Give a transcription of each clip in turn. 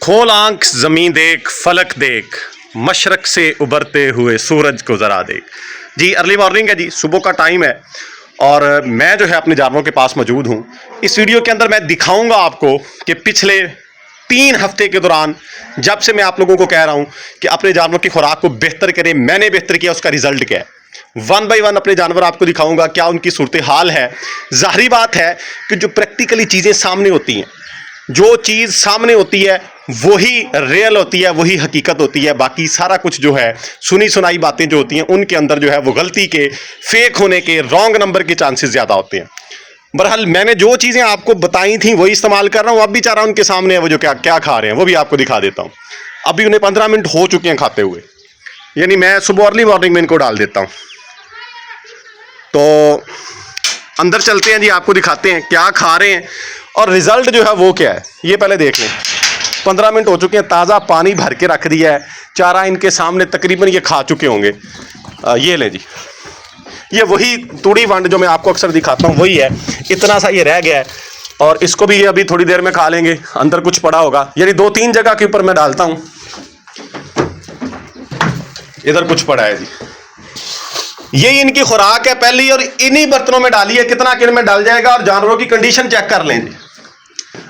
खोल आंख ज़मीं देख, फलक देख, मशरक से उभरते हुए सूरज को ज़रा देख। जी अर्ली मॉर्निंग है जी, सुबह का टाइम है और मैं जो है अपने जानवरों के पास मौजूद हूँ। इस वीडियो के अंदर मैं दिखाऊंगा आपको कि पिछले 3 हफ्ते के दौरान जब से मैं आप लोगों को कह रहा हूँ कि अपने जानवरों की खुराक को बेहतर करें, मैंने बेहतर किया, उसका रिजल्ट क्या है। 1 बाय 1 अपने जानवर आपको दिखाऊंगा, क्या उनकी सूरत हाल है। जाहिर बात है कि जो प्रैक्टिकली चीज़ें सामने होती हैं, जो चीज़ सामने होती है वही रियल होती है, वही हकीकत होती है। बाकी सारा कुछ जो है सुनी सुनाई बातें जो होती हैं उनके अंदर जो है वो गलती के, फेक होने के, रॉन्ग नंबर के चांसेस ज़्यादा होते हैं। बहरहाल मैंने जो चीज़ें आपको बताई थी वही इस्तेमाल कर रहा हूँ। अब भी चाह रहा हूँ उनके सामने है वो जो क्या क्या खा रहे हैं वो भी आपको दिखा देता हूँ। अभी उन्हें 15 मिनट हो चुके हैं खाते हुए, यानी मैं सुबह अर्ली मॉर्निंग में इनको डाल देता हूँ। तो अंदर चलते हैं जी, आपको दिखाते हैं क्या खा रहे हैं और रिजल्ट जो है वो क्या है ये पहले देख लें। 15 मिनट हो चुके हैं, ताज़ा पानी भर के रख दिया है, चारा इनके सामने तकरीबन ये खा चुके होंगे। ये ले जी, ये वही तूड़ी वंड जो मैं आपको अक्सर दिखाता हूँ वही है। इतना सा ये रह गया है और इसको भी ये अभी थोड़ी देर में खा लेंगे। अंदर कुछ पड़ा होगा, यानी 2-3 जगह के ऊपर मैं डालता हूँ। इधर कुछ पड़ा है जी, यही इनकी खुराक है पहली और इन्हीं बर्तनों में डाली है। कितना किन में डाल जाएगा और जानवरों की कंडीशन चेक कर लें जी।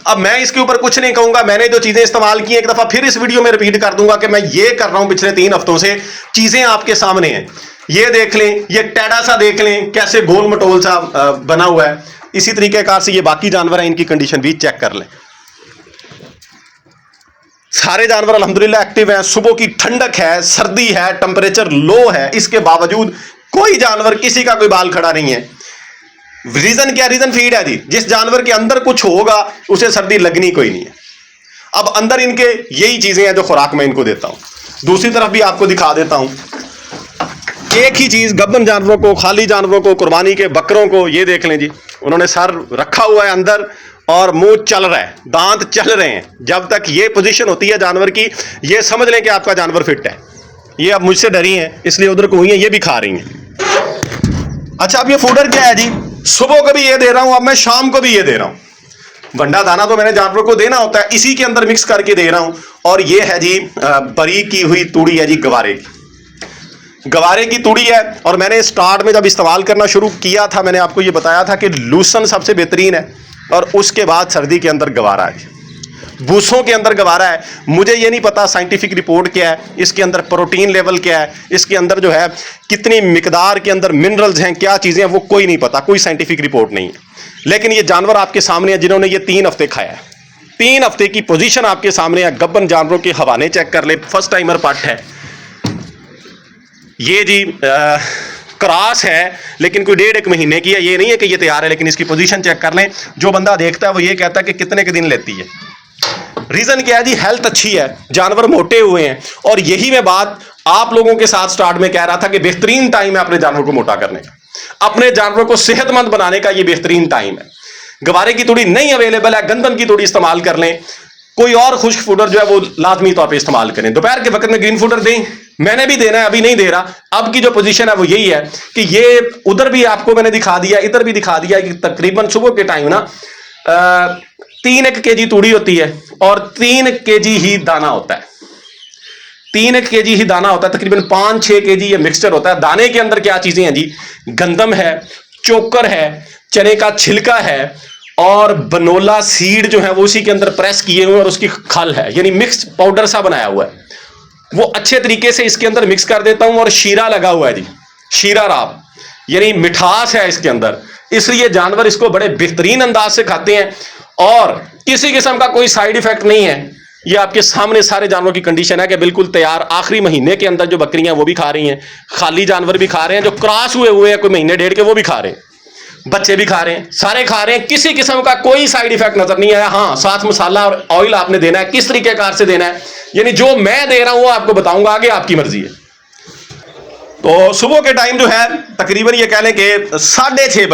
अब मैं इसके ऊपर कुछ नहीं कहूंगा, मैंने जो चीजें इस्तेमाल की एक दफा फिर इस वीडियो में रिपीट कर दूंगा कि मैं ये कर रहा हूं पिछले 3 हफ्तों से। चीजें आपके सामने हैं, ये देख लें, ये टेढ़ा सा देख लें कैसे गोल मटोल सा बना हुआ है। इसी तरीके कार से ये बाकी जानवर हैं, इनकी कंडीशन भी चेक कर लें। सारे जानवर अल्हम्दुलिल्लाह एक्टिव हैं। सुबह की ठंडक है, सर्दी है, टेम्परेचर लो है, इसके बावजूद कोई जानवर किसी का कोई बाल खड़ा नहीं है। रीजन क्या? रीजन फीड है जी। जिस जानवर के अंदर कुछ होगा उसे सर्दी लगनी कोई नहीं है। अब अंदर इनके यही चीजें हैं जो खुराक में इनको देता हूं। दूसरी तरफ भी आपको दिखा देता हूं, एक ही चीज गब्बन जानवरों को, खाली जानवरों को, कुर्बानी के बकरों को, ये देख लें जी, उन्होंने सर रखा हुआ है अंदर और मुंह चल रहा है, दांत चल रहे हैं। जब तक ये पोजीशन होती है जानवर की, ये समझ लें कि आपका जानवर फिट है। ये अब मुझसे डरी हैं इसलिए उधर को हुई हैं, ये भी खा रही हैं। अच्छा, अब ये फूडर क्या है जी? सुबह को भी ये दे रहा हूं, अब मैं शाम को भी ये दे रहा हूं। वंडा दाना तो मैंने जानवरों को देना होता है, इसी के अंदर मिक्स करके दे रहा हूं। और ये है जी बारीक की हुई तूड़ी है जी, गवारे की। गवारे की तूड़ी है और मैंने स्टार्ट में जब इस्तेमाल करना शुरू किया था मैंने आपको ये बताया था कि लूसन सबसे बेहतरीन है और उसके बाद सर्दी के अंदर गवारा है, भूसों के अंदर गवारा है। मुझे ये नहीं पता साइंटिफिक रिपोर्ट क्या है, इसके अंदर प्रोटीन लेवल क्या है, इसके अंदर जो है कितनी मिकदार के अंदर मिनरल्स हैं, क्या चीज़ें हैं, वो कोई नहीं पता, कोई साइंटिफिक रिपोर्ट नहीं है। लेकिन ये जानवर आपके सामने है जिन्होंने ये 3 हफ्ते खाया है। 3 हफ्ते की पोजीशन आपके सामने है। गब्बन जानवरों के हवाने चेक कर ले, फर्स्ट टाइमर पट है ये जी। क्रॉस है लेकिन कोई 1.5 महीने की है, ये नहीं है कि ये तैयार है। लेकिन इसकी पोजीशन चेक कर लें, जो बंदा देखता है वो ये कहता है कि कितने के दिन लेती है। रीजन क्या है जी? हेल्थ अच्छी है, जानवर मोटे हुए हैं। और यही मैं बात आप लोगों के साथ स्टार्ट में कह रहा था कि बेहतरीन टाइम है अपने जानवर को मोटा करने का, अपने जानवर को सेहतमंद बनाने का, ये बेहतरीन टाइम है। गवारे की तूड़ी नहीं अवेलेबल है, गंदम की तूड़ी इस्तेमाल कर लें। कोई और खुश्क फूडर जो है वो लाजमी तौर पे इस्तेमाल करें। दोपहर के वक्त में ग्रीन फूडर दें, मैंने भी देना है, अभी नहीं दे रहा। अब की जो पोजीशन है वो यही है कि ये उधर भी आपको मैंने दिखा दिया, इधर भी दिखा दिया कि तकरीबन सुबह के टाइम ना 3 kg तूड़ी होती है और 3 kg ही दाना होता है। 3 kg ही दाना होता है, तकरीबन 5-6 kg ये मिक्सचर होता है। दाने के अंदर क्या चीजें हैं जी? गंदम है, चोकर है, चने का छिलका है और बनोला सीड जो है वो उसी के अंदर प्रेस किए हुए और उसकी खल है, यानी मिक्स पाउडर सा बनाया हुआ है। वो अच्छे तरीके से इसके अंदर मिक्स कर देता हूं और शीरा लगा हुआ है जी, शीरा राब, यानी मिठास है इसके अंदर। इसलिए जानवर इसको बड़े बेहतरीन अंदाज से खाते हैं और किसी किस्म का कोई साइड इफेक्ट नहीं है। ये आपके सामने सारे जानवरों की कंडीशन है कि बिल्कुल तैयार। आखिरी महीने के अंदर जो बकरियां वो भी खा रही हैं, खाली जानवर भी खा रहे हैं, जो क्रॉस हुए हैं कोई महीने 1.5 के वो भी खा रहे हैं, बच्चे भी खा रहे हैं, सारे खा रहे हैं। किसी किस्म का कोई साइड इफेक्ट नजर नहीं आया। हाँ, साथ मसाला और ऑयल आपने देना है, किस तरीके कार से देना है, यानी जो मैं दे रहा हूं वो आपको बताऊंगा, आगे आपकी मर्जी है। तो सुबह के टाइम जो है तकरीबन ये कह लें कि 6:30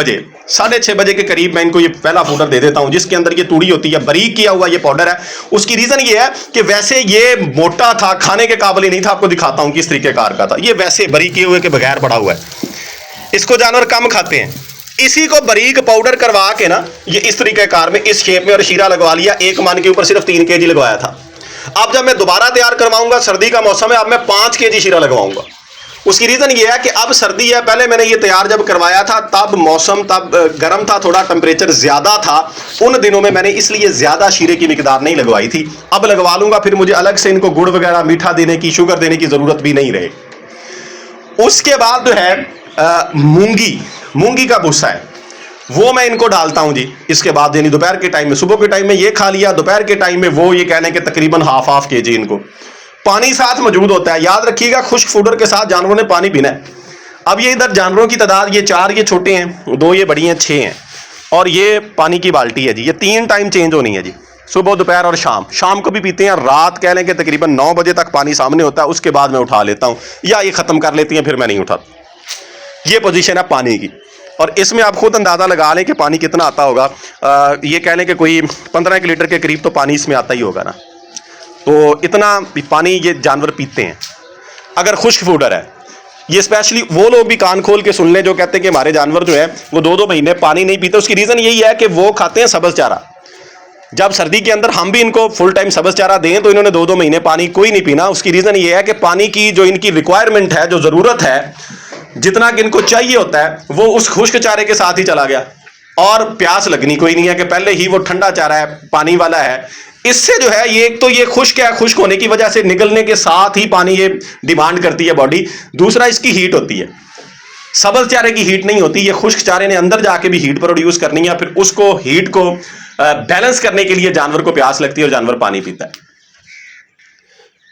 बजे के करीब मैं इनको ये पहला पाउडर दे देता हूं, जिसके अंदर ये तूड़ी होती है, बारीक किया हुआ ये पाउडर है। उसकी रीजन ये है कि वैसे ये मोटा था, खाने के काबिल ही नहीं था। आपको दिखाता हूं किस तरीके कार का था। ये वैसे बारीक किए हुए के बगैर पड़ा हुआ है, इसको जानवर कम खाते हैं। इसी को बारीक पाउडर करवा के ना ये इस तरीके कार में, इस शेप में और शीरा लगवा लिया। 1 मन के ऊपर सिर्फ 3 kg लगवाया था अब जब मैं दोबारा तैयार करवाऊंगा, सर्दी का मौसम है, अब मैं 5 kg शीरा लगवाऊंगा। उसकी रीजन ये है कि अब सर्दी है, पहले मैंने ये तैयार जब करवाया था तब मौसम तब गर्म था, थोड़ा टेम्परेचर ज्यादा था, उन दिनों में मैंने इसलिए ज्यादा शीरे की मिकदार नहीं लगवाई थी। अब लगवा लूंगा, फिर मुझे अलग से इनको गुड़ वगैरह मीठा देने की, शुगर देने की जरूरत भी नहीं रहे। उसके बाद जो है मूंगी का भूसा है, वो मैं इनको डालता हूं जी। इसके बाद यानी दोपहर के टाइम में, सुबह के टाइम में ये खा लिया, दोपहर के टाइम में वो, ये कहने के तकरीबन हाफ kg इनको पानी साथ मौजूद होता है। याद रखिएगा खुश्क फूडर के साथ जानवरों ने पानी पीना है। अब ये इधर जानवरों की तादाद, ये 4 ये छोटे हैं, 2 ये बड़ी हैं, 6 हैं, और ये पानी की बाल्टी है जी। ये 3 टाइम चेंज होनी है जी, सुबह, दोपहर और शाम को भी पीते हैं। रात कह लें कि तकरीबन 9 बजे तक पानी सामने होता है, उसके बाद मैं उठा लेता हूं, या ये खत्म कर लेती हैं, फिर मैं नहीं उठाता। ये पोजीशन है पानी की, और इसमें आप खुद अंदाजा लगा लें कि पानी कितना आता होगा। ये कह लें कि कोई 15 लीटर के करीब तो पानी इसमें आता ही होगा ना। तो इतना पानी ये जानवर पीते हैं अगर खुश्क फूडर है। ये स्पेशली वो लोग भी कान खोल के सुन लें जो कहते हैं कि हमारे जानवर जो है वो 2-2 महीने पानी नहीं पीते। उसकी रीज़न यही है कि वो खाते हैं सब्ज़ चारा। जब सर्दी के अंदर हम भी इनको फुल टाइम सब्ज़ चारा दें तो इन्होंने 2-2 महीने पानी कोई नहीं पीना। उसकी रीज़न ये है कि पानी की जो इनकी रिक्वायरमेंट है, जो ज़रूरत है, जितना कि इनको चाहिए होता है, वो उस खुश्क चारे के साथ ही चला गया, और प्यास लगनी कोई नहीं है कि पहले ही वो ठंडा चारा है, पानी वाला है। इससे जो है ये, एक तो ये खुश्क है, खुश्क होने की वजह से निकलने के साथ ही पानी ये डिमांड करती है बॉडी। दूसरा इसकी हीट होती है, सब्ज़ चारे की हीट नहीं होती। ये खुश्क चारे ने अंदर जाके भी हीट प्रोड्यूस करनी है, फिर उसको हीट को बैलेंस करने के लिए जानवर को प्यास लगती है और जानवर पानी पीता है।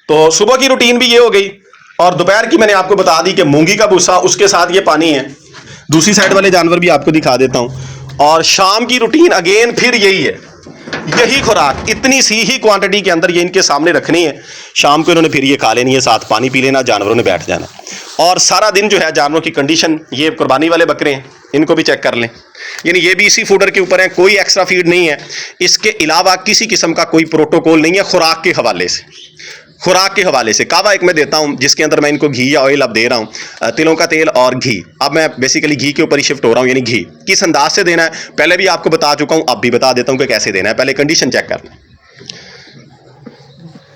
तो सुबह की रूटीन भी ये हो गई, और दोपहर की मैंने आपको बता दी कि मूंगी का भूसा, उसके साथ ये पानी है। दूसरी साइड वाले जानवर भी आपको दिखा देता हूं। और शाम की रूटीन अगेन फिर यही है, यही खुराक इतनी सी ही क्वांटिटी के अंदर ये इनके सामने रखनी है। शाम को इन्होंने फिर ये खा लेनी है, साथ पानी पी लेना, जानवरों ने बैठ जाना। और सारा दिन जो है जानवरों की कंडीशन, ये कुर्बानी वाले बकरे हैं, इनको भी चेक कर लें, यानी ये भी इसी फूडर के ऊपर है, कोई एक्स्ट्रा फीड नहीं है। इसके अलावा किसी किस्म का कोई प्रोटोकॉल नहीं है खुराक के हवाले से। खुराक के हवाले से कावा एक मैं देता हूं, जिसके अंदर मैं इनको घी या ऑयल अब दे रहा हूं, तिलों का तेल और घी। अब मैं बेसिकली घी के ऊपर ही शिफ्ट हो रहा हूं, यानी घी किस अंदाज से देना है पहले भी आपको बता चुका हूं, अब भी बता देता हूं कि कैसे देना है। पहले कंडीशन चेक कर लें।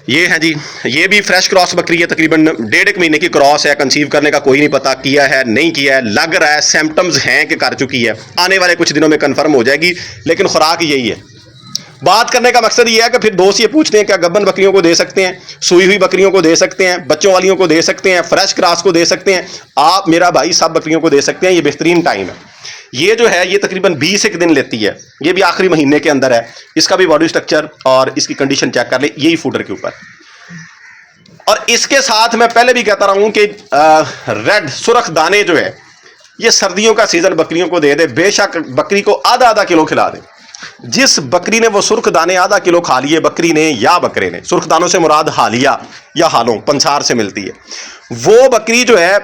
ये है जी, ये भी फ्रेश क्रॉस बकरी है, तकरीबन 1.5 महीने की क्रॉस है। कंसीव करने का कोई नहीं पता, किया है नहीं किया है, लग रहा है सिम्टम्स हैं कि कर चुकी है, आने वाले कुछ दिनों में कंफर्म हो जाएगी, लेकिन खुराक यही है। बात करने का मकसद ये है कि फिर दोस्त ये पूछते हैं क्या गब्बन बकरियों को दे सकते हैं, सुई हुई बकरियों को दे सकते हैं, बच्चों वालियों को दे सकते हैं, फ्रेश क्रॉस को दे सकते हैं। आप मेरा भाई सब बकरियों को दे सकते हैं, ये बेहतरीन टाइम है। ये जो है ये तकरीबन 20 एक दिन लेती है, ये भी आखिरी महीने के अंदर है। इसका भी बॉडी स्ट्रक्चर और इसकी कंडीशन चेक कर ले, यही फूडर के ऊपर। और इसके साथ मैं पहले भी कहता रहा हूं कि रेड सुरख दाने जो है ये सर्दियों का सीजन बकरियों को दे दे। बेशक बकरी को आधा किलो खिला दे। जिस बकरी ने वो सुर्ख दाने आधा किलो खा लिए, बकरी ने या बकरे ने, सुर्ख दानों से मुराद हालिया या हालों पंसार से मिलती है, वो बकरी जो है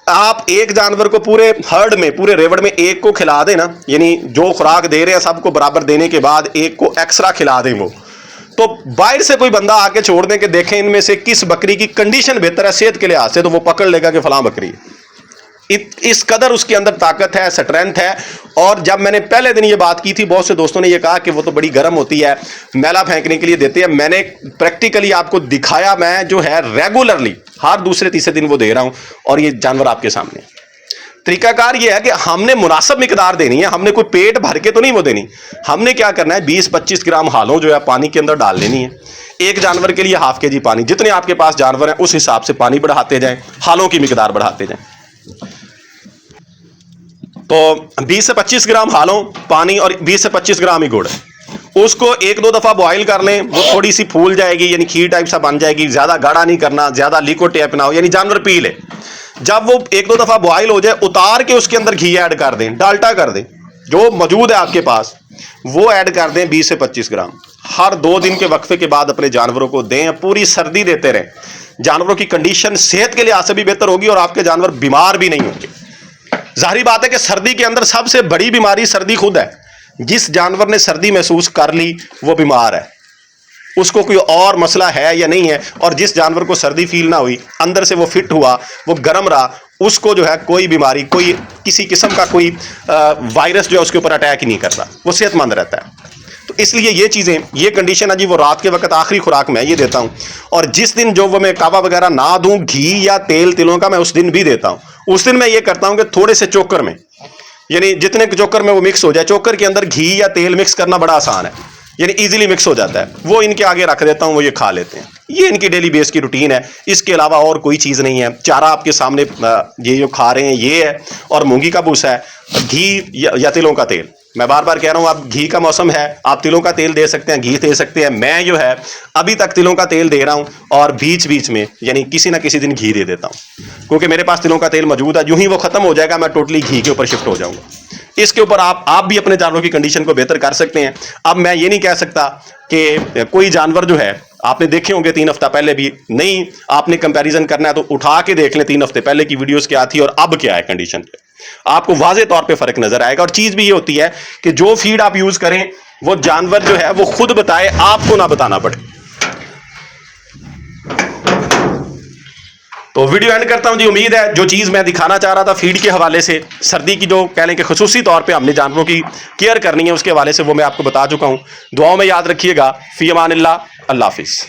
आप एक जानवर को पूरे हर्ड में, पूरे रेवड़ में एक को खिला दें ना, यानी जो खुराक दे रहे हैं सबको बराबर देने के बाद एक को एक्स्ट्रा खिला दें, वो तो बाहर से कोई बंदा आके छोड़ दें कि देखें इनमें से किस बकरी की कंडीशन बेहतर है सेहत के लिहाज से, तो वो पकड़ लेगा कि फलां बकरी है। इस कदर उसके अंदर ताकत है, स्ट्रेंथ है। और जब मैंने पहले दिन ये बात की थी, बहुत से दोस्तों ने ये कहा कि वो तो बड़ी गर्म होती है, मैला फेंकने के लिए देते हैं। मैंने प्रैक्टिकली आपको दिखाया, मैं जो है रेगुलरली हर दूसरे तीसरे दिन वो दे रहा हूं, और ये जानवर आपके सामने। तरीकाकार ये है कि हमने मुनासिब मिकदार देनी है, हमने कोई पेट भर के तो नहीं वो देनी। हमने क्या करना है, 20-25 ग्राम हालों जो है पानी के अंदर डाल लेनी है। एक जानवर के लिए हाफ kg पानी, जितने आपके पास जानवर हैं उस हिसाब से पानी बढ़ाते जाएं, हालों की मिकदार बढ़ाते जाएं। तो 20 से 25 ग्राम हालों पानी और 20 से 25 ग्राम ही गुड़, उसको 1-2 दफ़ा बॉयल कर लें। वो थोड़ी सी फूल जाएगी, यानी खीर टाइप सा बन जाएगी। ज़्यादा गाढ़ा नहीं करना, ज़्यादा लिक्विड टाइप ना हो, यानी जानवर पी ले। जब वो 1-2 दफ़ा बॉयल हो जाए, उतार के उसके अंदर घी ऐड कर दें, डाल्टा कर दें, जो मौजूद है आपके पास वो ऐड कर दें 20 से 25 ग्राम। हर 2 दिन के वक्फे के बाद अपने जानवरों को दें, पूरी सर्दी देते रहें। जानवरों की कंडीशन सेहत के लिहाज से भी बेहतर होगी और आपके जानवर बीमार भी नहीं होंगे। जाहिर बात है कि सर्दी के अंदर सबसे बड़ी बीमारी सर्दी खुद है। जिस जानवर ने सर्दी महसूस कर ली वो बीमार है, उसको कोई और मसला है या नहीं है। और जिस जानवर को सर्दी फील ना हुई, अंदर से वो फिट हुआ, वो गर्म रहा, उसको जो है कोई बीमारी, कोई किसी किस्म का कोई वायरस जो है उसके ऊपर अटैक ही नहीं करता, वो सेहतमंद रहता है। तो इसलिए ये चीज़ें, ये कंडीशन है जी, वो रात के वक्त आखिरी खुराक मैं ये देता हूँ। और जिस दिन जो वो मैं कावा वगैरह ना दूँ, घी या तेल तिलों का मैं उस दिन भी देता हूँ। उस दिन मैं ये करता हूँ कि थोड़े से चोकर में, यानी जितने चोकर में वो मिक्स हो जाए, चोकर के अंदर घी या तेल मिक्स करना बड़ा आसान है, यानी इजीली मिक्स हो जाता है, वो इनके आगे रख देता हूँ, वो ये खा लेते हैं। ये इनकी डेली बेस की रूटीन है, इसके अलावा और कोई चीज़ नहीं है। चारा आपके सामने ये जो खा रहे हैं ये है, और मूंगी का भूसा है, घी या तिलों का तेल। मैं बार बार कह रहा हूँ, आप घी का मौसम है, आप तिलों का तेल दे सकते हैं, घी दे सकते हैं। मैं जो है अभी तक तिलों का तेल दे रहा हूँ, और बीच बीच में यानी किसी ना किसी दिन घी दे देता हूँ, क्योंकि मेरे पास तिलों का तेल मौजूद है। यूं ही वो खत्म हो जाएगा, मैं टोटली घी के ऊपर शिफ्ट हो जाऊंगा। इसके ऊपर आप भी अपने जानवरों की कंडीशन को बेहतर कर सकते हैं। अब मैं ये नहीं कह सकता कि कोई जानवर जो है, आपने देखे होंगे 3 हफ्ता पहले भी, नहीं आपने कंपैरिजन करना है तो उठा के देख लें 3 हफ्ते पहले की वीडियोस क्या थी और अब क्या है कंडीशन पे, आपको वाजे तौर पे फर्क नजर आएगा। और चीज भी ये होती है कि जो फीड आप यूज करें वो जानवर जो है वो खुद बताए, आपको ना बताना पड़े। तो वीडियो एंड करता हूं जी। उम्मीद है जो चीज़ मैं दिखाना चाह रहा था फीड के हवाले से, सर्दी की जो कह लें कि खुसूसी तौर पे हमने जानवरों की केयर करनी है उसके हवाले से, वो मैं आपको बता चुका हूं। दुआओं में याद रखिएगा। फी अमानिल्लाह, अल्लाह हाफिज़।